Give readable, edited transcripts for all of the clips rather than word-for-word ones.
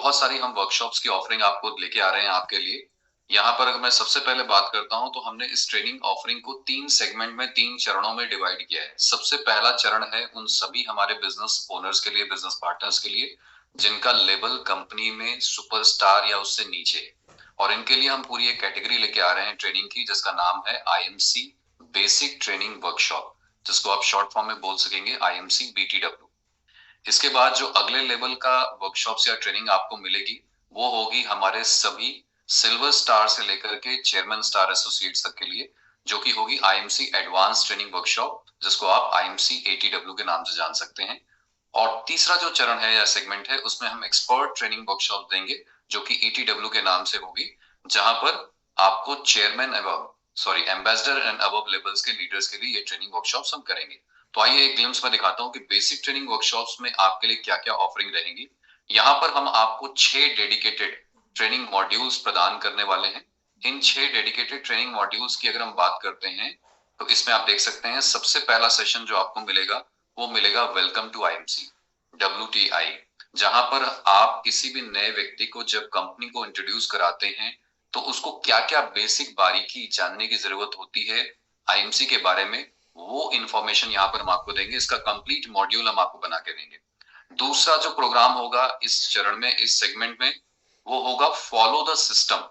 बहुत सारी हम वर्कशॉप्स की ऑफरिंग आपको लेके आ रहे हैं आपके लिए। यहाँ पर अगर मैं सबसे पहले बात करता हूँ तो हमने इस ट्रेनिंग ऑफरिंग को 3 सेगमेंट में 3 चरणों में डिवाइड किया है। सबसे पहला चरण है उन सभी हमारे बिजनेस ओनर्स के लिए, बिजनेस पार्टनर्स के लिए जिनका लेवल कंपनी में सुपरस्टार या उससे नीचे है। और इनके लिए हम पूरी एक कैटेगरी लेके आ रहे हैं ट्रेनिंग की, जिसका नाम है आईएमसी बेसिक ट्रेनिंग वर्कशॉप, जिसको आप शॉर्ट फॉर्म में बोल सकेंगे आईएमसी बीटीडब्ल्यू। इसके बाद जो अगले लेवल का वर्कशॉप या ट्रेनिंग आपको मिलेगी वो होगी हमारे सभी सिल्वर स्टार से लेकर के चेयरमैन स्टार एसोसिएट्स तक के लिए, जो कि होगी आईएमसी एडवांस ट्रेनिंग वर्कशॉप, जिसको आप आईएमसी एटीडब्ल्यू के नाम से जान सकते हैं। और तीसरा जो चरण है या सेगमेंट है उसमें हम एक्सपर्ट ट्रेनिंग वर्कशॉप देंगे, जो कि ईटीडब्ल्यू के नाम से होगी, जहां पर आपको चेयरमैन एवं एम्बेसडर एंड अबव लेवल्स के लीडर्स के लिए ये ट्रेनिंग वर्कशॉप्स हम करेंगे। तो आइए एक ग्लिम्स में दिखाता हूँ कि बेसिक ट्रेनिंग वर्कशॉप्स में आपके लिए क्या क्या ऑफरिंग रहेंगी। यहाँ पर हम आपको 6 डेडिकेटेड ट्रेनिंग मॉड्यूल्स प्रदान करने वाले हैं। इन 6 डेडिकेटेड ट्रेनिंग मॉड्यूल्स की अगर हम बात करते हैं तो इसमें आप देख सकते हैं सबसे पहला सेशन जो आपको मिलेगा वो मिलेगा वेलकम टू आईएमसी WTI, जहां पर आप किसी भी नए व्यक्ति को जब कंपनी को इंट्रोड्यूस कराते हैं तो उसको क्या क्या बेसिक बारीकी जानने की जरूरत होती है आईएमसी के बारे में, वो इंफॉर्मेशन यहाँ पर हम आपको देंगे। इसका कंप्लीट मॉड्यूल हम आपको बना के देंगे। दूसरा जो प्रोग्राम होगा इस चरण में, इस सेगमेंट में, वो होगा follow the system.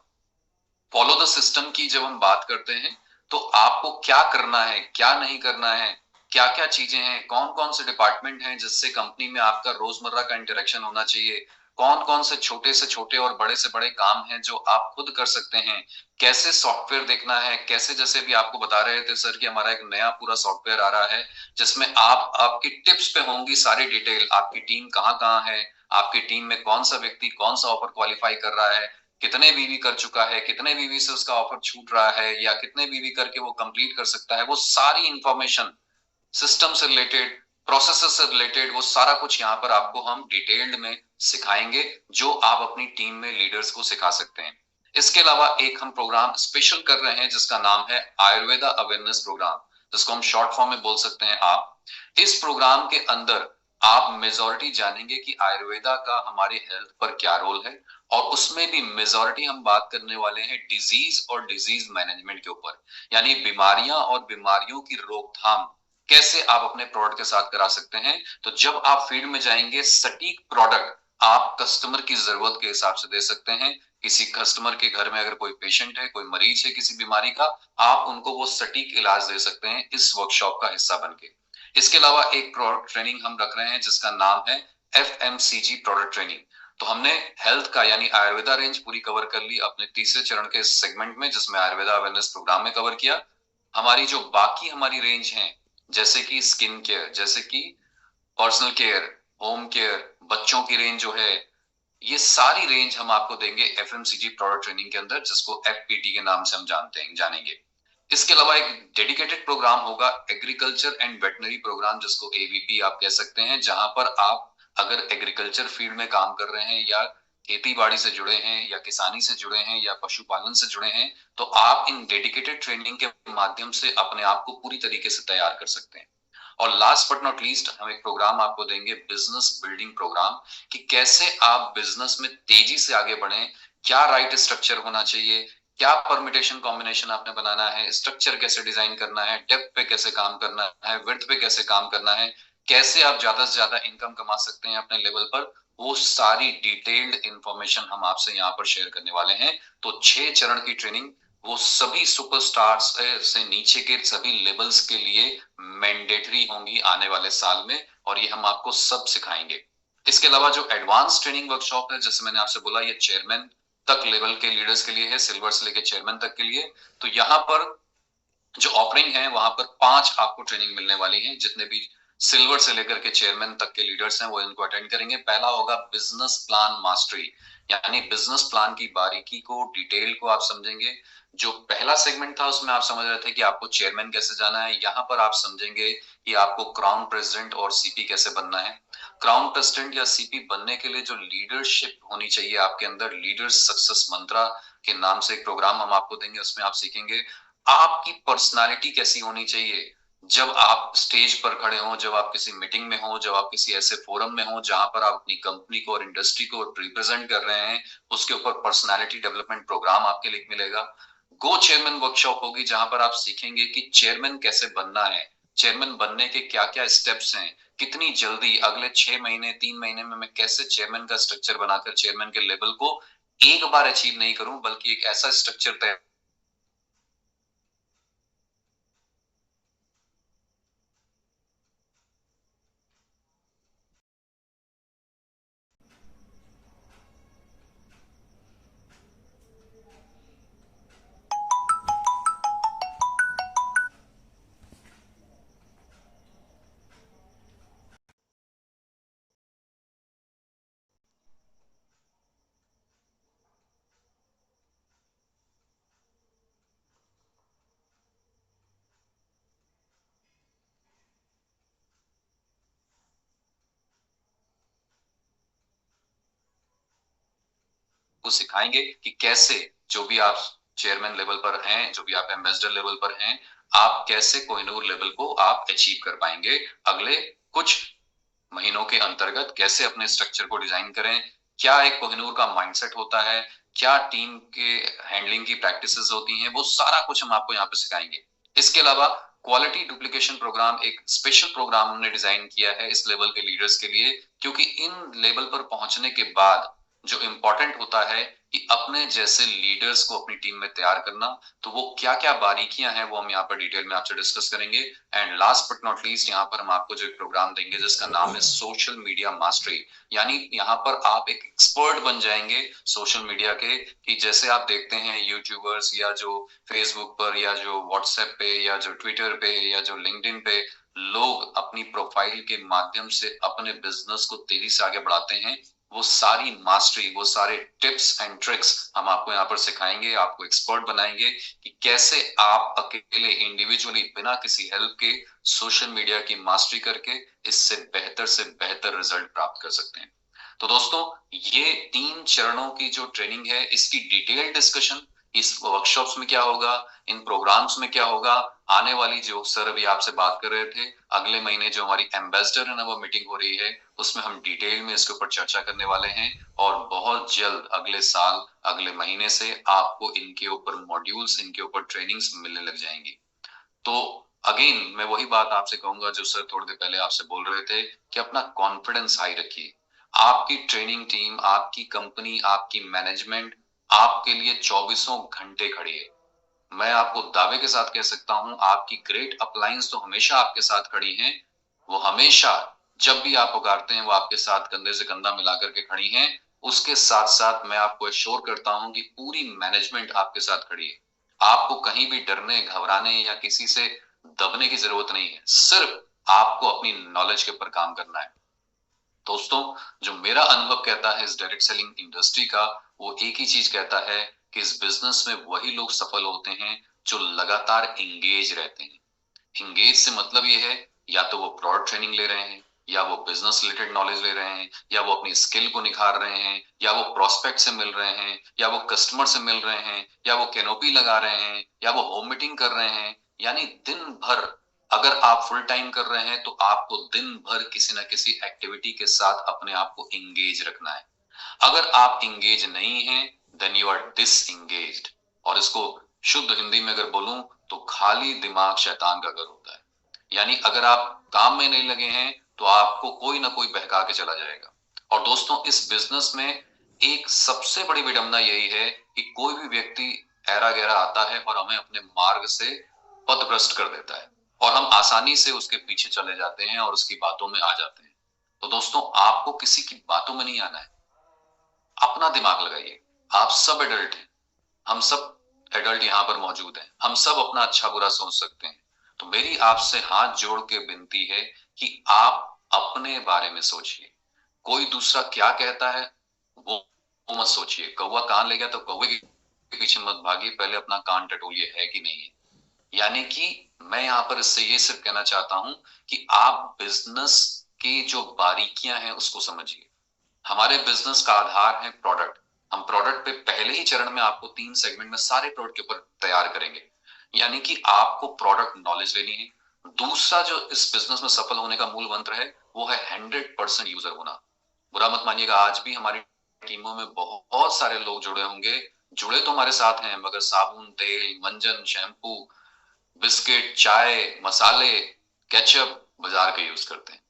Follow the system की जब हम बात करते हैं तो आपको क्या करना है, क्या नहीं करना है, क्या क्या चीजें हैं, कौन कौन से डिपार्टमेंट हैं जिससे कंपनी में आपका रोजमर्रा का इंटरेक्शन होना चाहिए, कौन कौन से छोटे और बड़े से बड़े काम हैं जो आप खुद कर सकते हैं, कैसे सॉफ्टवेयर देखना है, कैसे जैसे भी आपको बता रहे थे सर कि हमारा एक नया पूरा सॉफ्टवेयर आ रहा है जिसमें आप आपकी टिप्स पे होंगी सारी डिटेल, आपकी टीम कहाँ कहाँ है, आपकी टीम में कौन सा व्यक्ति कौन सा ऑफर क्वालिफाई कर रहा है, कितने बीवी कर चुका है, कितने बीवी से उसका ऑफर छूट रहा है, या कितने बीवी करके वो कंप्लीट कर सकता है, वो सारी इंफॉर्मेशन सिस्टम से रिलेटेड, प्रोसेसर से रिलेटेड, वो सारा कुछ यहाँ पर आपको हम डिटेल्ड में सिखाएंगे, जो आप अपनी टीम में लीडर्स को सिखा सकते हैं। इसके अलावा एक हम प्रोग्राम स्पेशल कर रहे हैं जिसका नाम है आयुर्वेदा अवेयरनेस प्रोग्राम, जिसको हम शॉर्ट फॉर्म में बोल सकते हैं आप। इस प्रोग्राम के अंदर आप मेजॉरिटी जानेंगे कि आयुर्वेदा का हमारी हेल्थ पर क्या रोल है, और उसमें भी मेजॉरिटी हम बात करने वाले हैं डिजीज और डिजीज मैनेजमेंट के ऊपर, यानी बीमारियां और बीमारियों की रोकथाम कैसे आप अपने प्रोडक्ट के साथ करा सकते हैं। तो जब आप फील्ड में जाएंगे सटीक प्रोडक्ट आप कस्टमर की जरूरत के हिसाब से दे सकते हैं। किसी कस्टमर के घर में अगर कोई पेशेंट है, कोई मरीज है किसी बीमारी का, आप उनको वो सटीक इलाज दे सकते हैं इस वर्कशॉप का हिस्सा बनके। इसके अलावा एक प्रोडक्ट ट्रेनिंग हम रख रहे हैं जिसका नाम है FMCG प्रोडक्ट ट्रेनिंग। तो हमने हेल्थ का यानी आयुर्वेदा रेंज पूरी कवर कर ली अपने तीसरे चरण के सेगमेंट में, जिसमें आयुर्वेदा अवेयरनेस प्रोग्राम में कवर किया। हमारी जो बाकी हमारी रेंज है, जैसे कि स्किन केयर, जैसे कि पर्सनल केयर, होम केयर, बच्चों की रेंज जो है, ये सारी रेंज हम आपको देंगे एफएमसीजी प्रोडक्ट ट्रेनिंग के अंदर, जिसको FPT के नाम से हम जानेंगे। इसके अलावा एक डेडिकेटेड प्रोग्राम होगा एग्रीकल्चर एंड वेटनरी प्रोग्राम, जिसको AVP आप कह सकते हैं, जहां पर आप अगर एग्रीकल्चर फील्ड में काम कर रहे हैं या खेती बाड़ी से जुड़े हैं या किसानी से जुड़े हैं या पशुपालन से जुड़े हैं, तो आप इन डेडिकेटेड ट्रेनिंग के माध्यम से अपने आप को पूरी तरीके से तैयार कर सकते हैं। और लास्ट बट नॉट लीस्ट हम एक प्रोग्राम आपको देंगे बिजनेस बिल्डिंग प्रोग्राम, कि कैसे आप बिजनेस में तेजी से आगे बढ़े, क्या राइट स्ट्रक्चर होना चाहिए, क्या परमिटेशन कॉम्बिनेशन आपने बनाना है, स्ट्रक्चर कैसे डिजाइन करना है, डेप्थ पे कैसे काम करना है, विड्थ पे कैसे काम करना है, कैसे आप ज्यादा से ज्यादा इनकम कमा सकते हैं अपने लेवल पर, वो सारी डिटेल्ड इंफॉर्मेशन हम आपसे यहाँ पर शेयर करने वाले हैं। तो 6 चरण की ट्रेनिंग वो सभी सुपरस्टार्स से नीचे के सभी लेवल्स के लिए मैंडेटरी होंगी आने वाले साल में, और ये हम आपको सब सिखाएंगे। इसके अलावा जो एडवांस ट्रेनिंग वर्कशॉप है, जैसे मैंने आपसे बोला, ये चेयरमैन तक लेवल के लीडर्स के लिए है, सिल्वर से लेकर चेयरमैन तक के लिए। तो यहाँ पर जो ऑफरिंग है वहां पर 5 आपको ट्रेनिंग मिलने वाली है। जितने भी सिल्वर से लेकर के चेयरमैन तक के लीडर्स हैं वो इनको अटेंड करेंगे। पहला होगा बिजनेस प्लान मास्टरी, यानी बिजनेस प्लान की बारीकी को, डिटेल को आप समझेंगे। जो पहला सेगमेंट था उसमें आप समझ रहे थे कि आपको चेयरमैन कैसे जाना है, यहाँ पर आप समझेंगे कि आपको क्राउन प्रेसिडेंट और CP कैसे बनना है। क्राउन प्रेसिडेंट या CP बनने के लिए जो लीडरशिप होनी चाहिए आपके अंदर, लीडर सक्सेस मंत्रा के नाम से एक प्रोग्राम हम आपको देंगे, उसमें आप सीखेंगे आपकी पर्सनालिटी कैसी होनी चाहिए, जब आप स्टेज पर खड़े हो, जब आप किसी मीटिंग में हो, जब आप किसी ऐसे फोरम में हो जहां पर आप अपनी कंपनी को और इंडस्ट्री को रिप्रेजेंट कर रहे हैं, उसके ऊपर पर्सनालिटी डेवलपमेंट प्रोग्राम आपके लिए मिलेगा। गो चेयरमैन वर्कशॉप होगी जहां पर आप सीखेंगे कि चेयरमैन कैसे बनना है, चेयरमैन बनने के क्या क्या स्टेप्स हैं, कितनी जल्दी अगले 6 महीने 3 महीने में मैं कैसे चेयरमैन का स्ट्रक्चर बनाकर चेयरमैन के लेवल को एक बार अचीव नहीं करूं, बल्कि एक ऐसा स्ट्रक्चर तैयार को सिखाएंगे कि कैसे जो भी आप चेयरमैन लेवल पर हैं, जो भी आप एम्बेसडर लेवल पर हैं, आप कैसे कोहिनूर लेवल को आप अचीव कर पाएंगे अगले कुछ महीनों के अंतर्गत, कैसे अपने स्ट्रक्चर को डिजाइन करें, क्या एक कोहिनूर का माइंडसेट होता है, क्या टीम के हैंडलिंग की प्रैक्टिसेस होती हैं, वो सारा कुछ हम आपको यहाँ पे सिखाएंगे। इसके अलावा क्वालिटी डुप्लीकेशन प्रोग्राम एक स्पेशल प्रोग्राम हमने डिजाइन किया है इस लेवल के लीडर्स के लिए, क्योंकि इन लेवल पर पहुंचने के बाद जो इंपॉर्टेंट होता है कि अपने जैसे लीडर्स को अपनी टीम में तैयार करना, तो वो क्या क्या बारीकियां हैं वो हम यहाँ पर डिटेल में आपसे डिस्कस करेंगे। And last but not least, यहाँ पर हम आपको जो एक प्रोग्राम देंगे जिसका नाम है सोशल मीडिया मास्टरी, यानी यहाँ पर आप एक एक्सपर्ट बन जाएंगे सोशल मीडिया के, कि जैसे आप देखते हैं यूट्यूबर्स या जो फेसबुक पर या जो व्हाट्सएप पे या जो ट्विटर पे या जो लिंक्डइन पे लोग अपनी प्रोफाइल के माध्यम से अपने बिजनेस को तेजी से आगे बढ़ाते हैं, वो सारी मास्टरी, वो सारे टिप्स एंड ट्रिक्स हम आपको यहाँ पर सिखाएंगे, आपको एक्सपर्ट बनाएंगे कि कैसे आप अकेले इंडिविजुअली बिना किसी हेल्प के सोशल मीडिया की मास्टरी करके इससे बेहतर से बेहतर रिजल्ट प्राप्त कर सकते हैं। तो दोस्तों, ये 3 चरणों की जो ट्रेनिंग है इसकी डिटेल डिस्कशन इस वर्कशॉप्स में क्या होगा, इन प्रोग्राम्स में क्या होगा, आने वाली जो सर अभी आपसे बात कर रहे थे अगले महीने जो हमारी एम्बेसडर है ना वो मीटिंग हो रही है, उसमें हम डिटेल में इसके ऊपर चर्चा करने वाले हैं। और बहुत जल्द अगले साल अगले महीने से आपको इनके ऊपर मॉड्यूल्स, इनके ऊपर ट्रेनिंग्स मिलने लग जाएंगी। तो अगेन मैं वही बात आपसे कहूंगा जो सर थोड़ी देर पहले आपसे बोल रहे थे कि अपना कॉन्फिडेंस हाई रखिए। आपकी ट्रेनिंग टीम, आपकी कंपनी, आपकी मैनेजमेंट आपके लिए चौबीसों घंटे खड़ी है। मैं आपको दावे के साथ कह सकता हूं आपकी ग्रेट अपलाइंस तो हमेशा आपके साथ खड़ी हैं, वो हमेशा जब भी आप पुकारते हैं वो आपके साथ कंधे से कंधा मिलाकर के खड़ी हैं। उसके साथ साथ मैं आपको एश्योर करता हूं कि पूरी मैनेजमेंट आपके साथ खड़ी है। आपको कहीं भी डरने, घबराने या किसी से दबने की जरूरत नहीं है, सिर्फ आपको अपनी नॉलेज के ऊपर काम करना है। दोस्तों, जो मेरा अनुभव कहता है इस डायरेक्ट सेलिंग इंडस्ट्री का, वो एक ही चीज कहता है कि इस बिजनेस में वही लोग सफल होते हैं जो लगातार एंगेज रहते हैं। एंगेज से मतलब ये है या तो वो प्रोडक्ट ट्रेनिंग ले रहे हैं, या वो बिजनेस रिलेटेड नॉलेज ले रहे हैं, या वो अपनी स्किल को निखार रहे हैं, या वो प्रोस्पेक्ट से मिल रहे हैं, या वो कस्टमर से मिल रहे हैं, या वो कैनोपी लगा रहे हैं, या वो होम मीटिंग कर रहे हैं। यानी दिन भर अगर आप फुल टाइम कर रहे हैं तो आपको दिन भर किसी ना किसी एक्टिविटी के साथ अपने आप को इंगेज रखना है। अगर आप इंगेज नहीं हैं देन यू आर डिसएंगेज्ड। और इसको शुद्ध हिंदी में अगर बोलूं तो खाली दिमाग शैतान का घर होता है। यानी अगर आप काम में नहीं लगे हैं तो आपको कोई ना कोई बहका के चला जाएगा। और दोस्तों, इस बिजनेस में एक सबसे बड़ी विडंबना यही है कि कोई भी व्यक्ति ऐरा गैरा आता है और हमें अपने मार्ग से पथभ्रष्ट कर देता है, और हम आसानी से उसके पीछे चले जाते हैं और उसकी बातों में आ जाते हैं। तो दोस्तों, आपको किसी की बातों में नहीं आना है, अपना दिमाग लगाइए। आप सब एडल्ट हैं, हम सब एडल्ट यहाँ पर मौजूद हैं, हम सब अपना अच्छा बुरा सोच सकते हैं। तो मेरी आपसे हाथ जोड़ के विनती है कि आप अपने बारे में सोचिए। कोई दूसरा क्या कहता है वो मत सोचिए। कौवा कान ले गया तो कौवे के पीछे मत भागिए, पहले अपना कान टटोलिए है कि नहीं है। यानी कि मैं यहाँ पर इससे ये सिर्फ कहना चाहता हूं कि आप बिजनेस की जो बारीकियां हैं उसको समझिए। हमारे बिजनेस का आधार है प्रोडक्ट। हम प्रोडक्ट पे पहले ही चरण में आपको 3 सेगमेंट में सारे प्रोडक्ट के ऊपर तैयार करेंगे। यानी कि आपको प्रोडक्ट नॉलेज लेनी है, दूसरा जो इस बिजनेस में सफल होने का मूल मंत्र है वो है 100% यूजर होना। बुरा मत मानिएगा, आज भी हमारी टीमों में बहुत सारे लोग जुड़े होंगे, जुड़े तो हमारे साथ हैं, मगर साबुन, तेल, मंजन, शैम्पू, बिस्किट, चाय, मसाले, केचप बाजार के यूज करते हैं।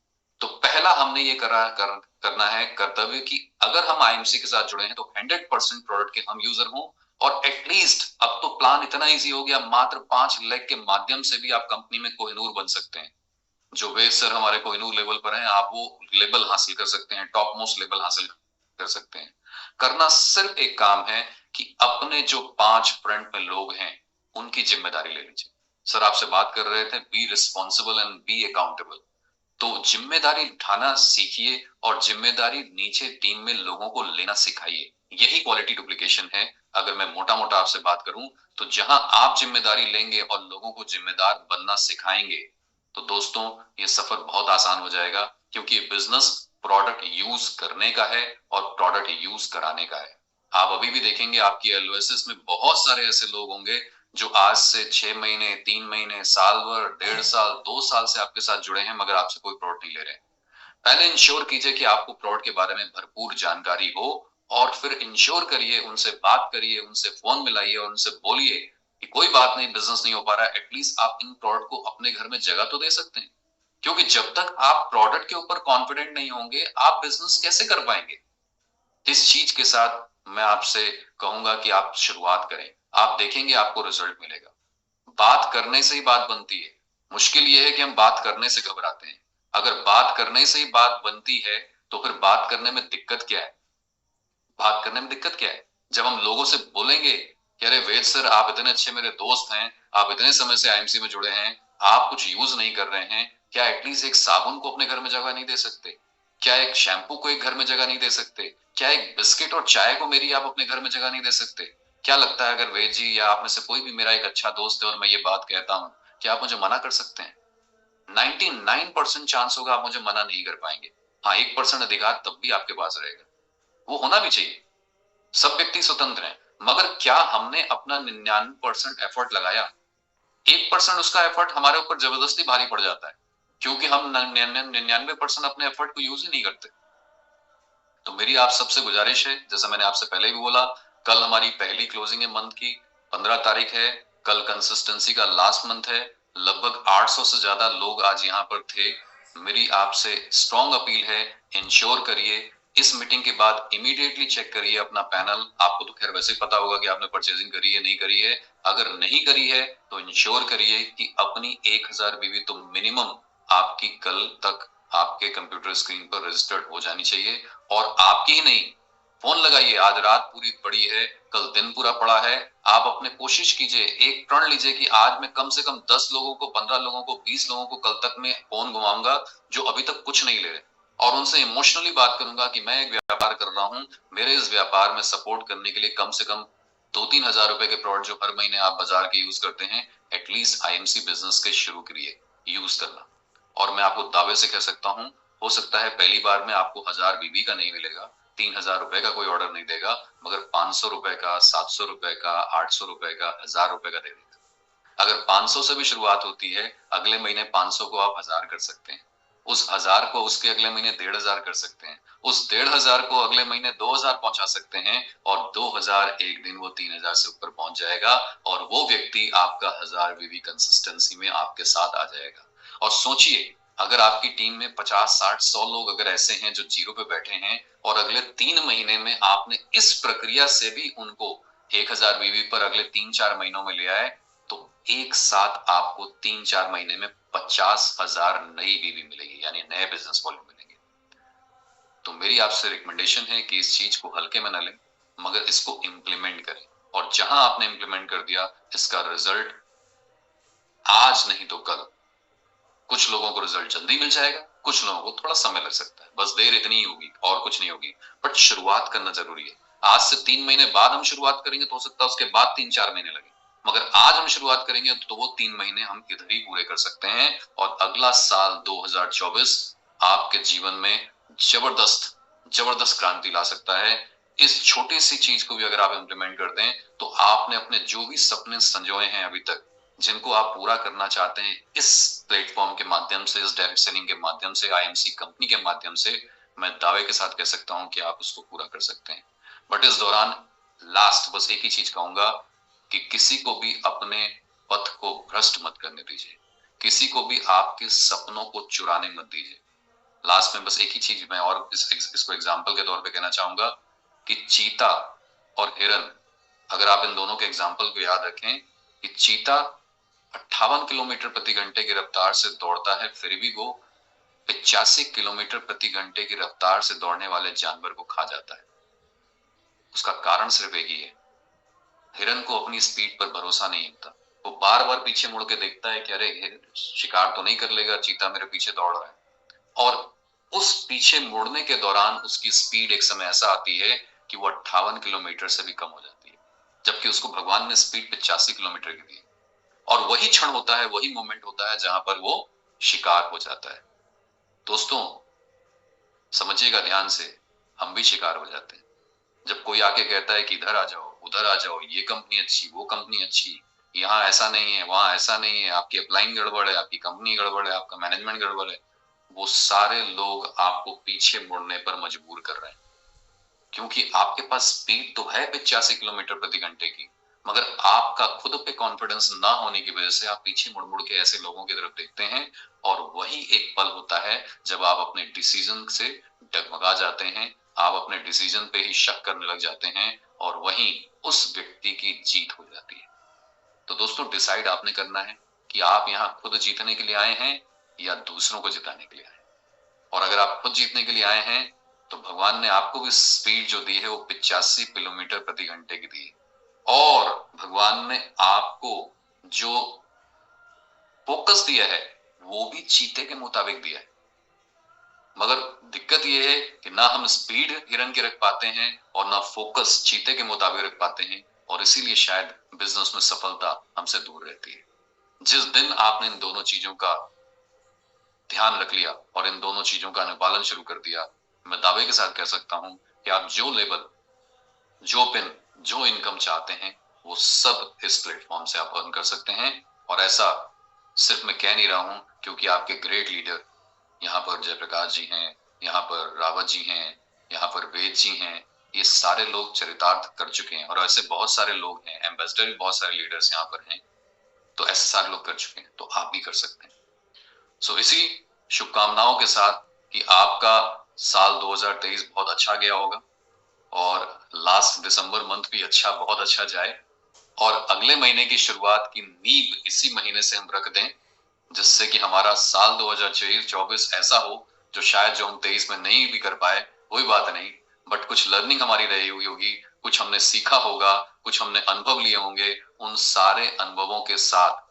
तो पहला हमने ये करना है कर्तव्य कि अगर हम आईएमसी के साथ जुड़े हैं तो 100% प्रोडक्ट के हम यूजर हों। और एटलीस्ट अब तो प्लान इतना इजी हो गया, मात्र 5 लाख के माध्यम से भी आप कंपनी में कोहिनूर बन सकते हैं। जो वेद सर हमारे कोहिनूर लेवल पर हैं, आप वो लेवल हासिल कर सकते हैं, टॉप मोस्ट लेवल हासिल कर सकते हैं। करना सिर्फ एक काम है कि अपने जो 5 फ्रंट में लोग हैं उनकी जिम्मेदारी ले लीजिए। सर आपसे बात कर रहे थे, be responsible and be accountable. तो जिम्मेदारी उठाना सीखिए और जिम्मेदारी नीचे टीम में लोगों को लेना सिखाइए। यही क्वालिटी डुप्लीकेशन है। अगर मैं मोटा मोटा आपसे बात करूं तो जहां आप जिम्मेदारी लेंगे और लोगों को जिम्मेदार बनना सिखाएंगे तो दोस्तों ये सफर बहुत आसान हो जाएगा, क्योंकि ये बिजनेस प्रोडक्ट यूज करने का है और प्रोडक्ट यूज कराने का है। आप अभी भी देखेंगे आपकी एलओएसएस में बहुत सारे ऐसे लोग होंगे जो आज से 6 महीने, 3 महीने, साल भर, 1.5 साल, 2 साल से आपके साथ जुड़े हैं, मगर आपसे कोई प्रोडक्ट नहीं ले रहे। पहले इंश्योर कीजिए कि आपको प्रोडक्ट के बारे में भरपूर जानकारी हो, और फिर इंश्योर करिए, उनसे बात करिए, उनसे फोन मिलाइए और उनसे बोलिए कि कोई बात नहीं, बिजनेस नहीं हो पा रहा है, एटलीस्ट आप इन प्रोडक्ट को अपने घर में जगह तो दे सकते हैं। क्योंकि जब तक आप प्रोडक्ट के ऊपर कॉन्फिडेंट नहीं होंगे आप बिजनेस कैसे कर पाएंगे। इस चीज के साथ मैं आपसे कहूंगा कि आप शुरुआत करें, आप देखेंगे आपको रिजल्ट मिलेगा। बात करने से ही बात बनती है। मुश्किल यह है कि हम बात करने से घबराते हैं। अगर बात करने से ही बात बनती है तो फिर बात करने में दिक्कत क्या है? बात करने में दिक्कत क्या है? जब हम लोगों से बोलेंगे कि अरे वेद सर आप इतने अच्छे मेरे दोस्त हैं, आप इतने समय से आईएमसी में जुड़े हैं, आप कुछ यूज नहीं कर रहे हैं, क्या एटलीस्ट एक साबुन को अपने घर में जगह नहीं दे सकते? क्या एक शैम्पू को एक घर में जगह नहीं दे सकते? क्या एक बिस्किट और चाय को मेरी आप अपने घर में जगह नहीं दे सकते? क्या लगता है अगर वेद जी या आप में से कोई भी मेरा एक अच्छा दोस्त है और मैं ये बात कहता हूं, क्या आप मुझे मना कर सकते हैं? 99% चांस होगा आप मुझे मना नहीं कर पाएंगे। हाँ, 1% अधिकार तब भी आपके पास रहेगा। वो होना भी चाहिए। सब व्यक्ति स्वतंत्र हैं, मगर क्या हमने अपना 99% एफर्ट लगाया? 1% उसका एफर्ट हमारे ऊपर जबरदस्ती भारी पड़ जाता है, क्योंकि हम 99% अपने एफर्ट को यूज ही नहीं करते। तो मेरी आप सबसे गुजारिश है, जैसा मैंने आपसे पहले भी बोला, कल हमारी पहली क्लोजिंग है मंथ की, 15 तारीख है। कल कंसिस्टेंसी का लास्ट मंथ है। लगभग 800 से ज्यादा लोग आज यहाँ पर थे। मेरी आपसे स्ट्रॉन्ग अपील है, इंश्योर करिए, इस मीटिंग के बाद इमीडिएटली चेक करिए अपना पैनल। आपको तो खैर वैसे ही पता होगा कि आपने परचेजिंग करी है नहीं करी है। अगर नहीं करी है तो इंश्योर करिए कि अपनी 1000 बीवी तो मिनिमम आपकी कल तक आपके कंप्यूटर स्क्रीन पर रजिस्टर्ड हो जानी चाहिए। और आपकी ही नहीं, फोन लगाइए, आज रात पूरी पड़ी है, कल दिन पूरा पड़ा है। आप अपने कोशिश कीजिए, एक प्रण लीजिए कि आज मैं कम से कम 10 लोगों को, 15 लोगों को, 20 लोगों को कल तक मैं फोन घुमाऊंगा जो अभी तक कुछ नहीं ले रहे, और उनसे इमोशनली बात करूंगा कि मैं एक व्यापार कर रहा हूं, मेरे इस व्यापार में सपोर्ट करने के लिए कम से कम 2-3 हजार रुपए के प्रोडक्ट जो हर महीने आप बाजार के यूज करते हैं, एटलीस्ट आईएमसी बिजनेस के शुरू करिए यूज करना। और मैं आपको दावे से कह सकता हूं, हो सकता है पहली बार में आपको 1000 बीबी का नहीं मिलेगा, 3000 रुपए का कोई ऑर्डर नहीं देगा, मगर 500 रुपए का, 700 रुपए का, 800 रुपए का, 1000 रुपए का दे देगा। अगर 500 से भी शुरुआत होती है, अगले महीने 500 को आप 1000 कर सकते हैं, उस 1000 को उसके अगले महीने 1500 कर सकते हैं, उस 1500 को अगले महीने 2000 पहुंचा सकते हैं, और 2000 एक दिन वो 3000 से ऊपर पहुंच जाएगा, और वो व्यक्ति आपका 1000 बीवी कंसिस्टेंसी में आपके साथ आ जाएगा। और सोचिए, अगर आपकी टीम में 50, 60, 100 लोग अगर ऐसे हैं जो जीरो पे बैठे हैं, और अगले 3 महीने में आपने इस प्रक्रिया से भी उनको 1000 बीवी पर अगले 3-4 महीनों में ले आए, तो एक साथ आपको 3-4 महीने में 50,000 नई बीवी मिलेगी, यानी नए बिजनेस वॉल्यूम मिलेंगे। तो मेरी आपसे रिकमेंडेशन है कि इस चीज को हल्के में न लें, मगर इसको इंप्लीमेंट करें। और जहां आपने इंप्लीमेंट कर दिया, इसका रिजल्ट आज नहीं तो कल, कुछ लोगों को रिजल्ट जल्दी मिल जाएगा, कुछ लोगों को थोड़ा समय लग सकता है, बस देर इतनी ही होगी और कुछ नहीं होगी। बट शुरुआत करना जरूरी है। आज से 3 महीने बाद हम शुरुआत करेंगे तो हो सकता है उसके बाद 3-4 महीने लगे, मगर आज हम शुरुआत करेंगे तो वो 3 महीने हम इधर ही पूरे कर सकते हैं, और अगला साल 2024 आपके जीवन में जबरदस्त जबरदस्त क्रांति ला सकता है। इस छोटी सी चीज को भी अगर आप इंप्लीमेंट कर दें तो आपने अपने जो भी सपने संजोए हैं अभी तक, जिनको आप पूरा करना चाहते हैं इस प्लेटफॉर्म के माध्यम से, इस डायरेक्ट सेलिंग के माध्यम से, आईएमसी कंपनी के माध्यम से, मैं दावे के साथ कह सकता हूं कि आप उसको पूरा कर सकते हैं। बट इस दौरान लास्ट बस एक ही चीज कहूंगा कि किसी को भी अपने पथ को भ्रष्ट मत करने दीजिए, किसी को भी आपके सपनों को चुराने मत दीजिए। लास्ट में बस एक ही चीज मैं और इसको एग्जाम्पल के तौर पे कहना चाहूंगा कि चीता और हिरन, अगर आप इन दोनों के एग्जाम्पल को याद रखें कि चीता 58 किलोमीटर प्रति घंटे की रफ्तार से दौड़ता है, फिर भी वो 85 किलोमीटर प्रति घंटे की रफ्तार से दौड़ने वाले जानवर को खा जाता है। उसका कारण सिर्फ एक ही है, हिरन को अपनी स्पीड पर भरोसा नहीं होता। वो बार बार पीछे मुड़ के देखता है कि अरे शिकार तो नहीं कर लेगा चीता, मेरे पीछे दौड़ रहा है। और उस पीछे मुड़ने के दौरान उसकी स्पीड एक समय ऐसा आती है कि वो 58 किलोमीटर से भी कम हो जाती है, जबकि उसको भगवान ने स्पीड 85 किलोमीटर की दी। और वही क्षण होता है, वही मोमेंट होता है जहां पर वो शिकार हो जाता है। दोस्तों समझिएगा ध्यान से, हम भी शिकार हो जाते हैं। जब कोई आके कहता है कि इधर आ जाओ, उधर आ जाओ, ये कंपनी अच्छी, वो कंपनी अच्छी, यहाँ ऐसा नहीं है, वहां ऐसा नहीं है, आपकी अपलाइन गड़बड़ है, आपकी कंपनी गड़बड़ है, आपका मैनेजमेंट गड़बड़ है, वो सारे लोग आपको पीछे मुड़ने पर मजबूर कर रहे हैं। क्योंकि आपके पास स्पीड तो है 85 किलोमीटर प्रति घंटे की, मगर आपका खुद पे कॉन्फिडेंस ना होने की वजह से आप पीछे मुड़ मुड़ के ऐसे लोगों की तरफ देखते हैं। और वही एक पल होता है जब आप अपने डिसीजन से डगमगा जाते हैं, आप अपने डिसीजन पे ही शक करने लग जाते हैं, और वहीं उस व्यक्ति की जीत हो जाती है। तो दोस्तों डिसाइड आपने करना है कि आप यहाँ खुद जीतने के लिए आए हैं या दूसरों को जिताने के लिए आए हैं। और अगर आप खुद जीतने के लिए आए हैं तो भगवान ने आपको भी स्पीड जो दी है वो 85 किलोमीटर प्रति घंटे की दी है, और भगवान ने आपको जो फोकस दिया है वो भी चीते के मुताबिक दिया है। मगर दिक्कत ये है कि ना हम स्पीड हिरन की रख पाते हैं और ना फोकस चीते के मुताबिक रख पाते हैं, और इसीलिए शायद बिजनेस में सफलता हमसे दूर रहती है। जिस दिन आपने इन दोनों चीजों का ध्यान रख लिया और इन दोनों चीजों का अनुपालन शुरू कर दिया, मैं दावे के साथ कह सकता हूं कि आप जो लेवल, जो पिन, जो इनकम चाहते हैं वो सब इस प्लेटफॉर्म से आप अर्न कर सकते हैं। और ऐसा सिर्फ मैं कह नहीं रहा हूं, क्योंकि आपके ग्रेट लीडर यहाँ पर जयप्रकाश जी हैं, यहाँ पर रावत जी हैं, यहाँ पर वेद जी हैं, ये सारे लोग चरितार्थ कर चुके हैं, और ऐसे बहुत सारे लोग हैं, एम्बेसडर भी बहुत सारे लीडर्स यहाँ पर हैं, तो ऐसे सारे लोग कर चुके हैं, तो आप भी कर सकते हैं। सो इसी शुभकामनाओं के साथ कि आपका साल 2023 बहुत अच्छा गया होगा, और लास्ट दिसंबर मंथ भी अच्छा, बहुत अच्छा जाए, और अगले महीने की शुरुआत की नींव इसी महीने से हम रख दें, जिससे कि हमारा साल 2024 ऐसा हो जो शायद जो हम 23 में नहीं भी कर पाए, कोई बात नहीं, बट कुछ लर्निंग हमारी रही हुई होगी, कुछ हमने सीखा होगा, कुछ हमने अनुभव लिए होंगे, उन सारे अनुभवों के साथ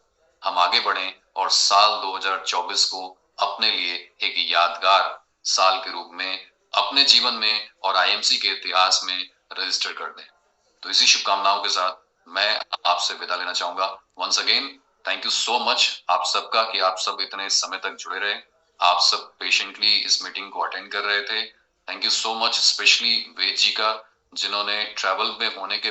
हम आगे बढ़ें और साल 2024 को अपने लिए एक यादगार साल के रूप में अपने जीवन में और आईएमसी के इतिहास में रजिस्टर कर दें। तो इसी शुभकामनाओं के साथ मैं आपसे विदा लेना चाहूंगा। Once again thank you so much आप सबका कि आप सब इतने समय तक जुड़े रहे, आप सब पेशेंटली इस मीटिंग को अटेंड कर रहे थे। Thank you so much, specially Ved ji का, जिन्होंने ट्रैवल में होने के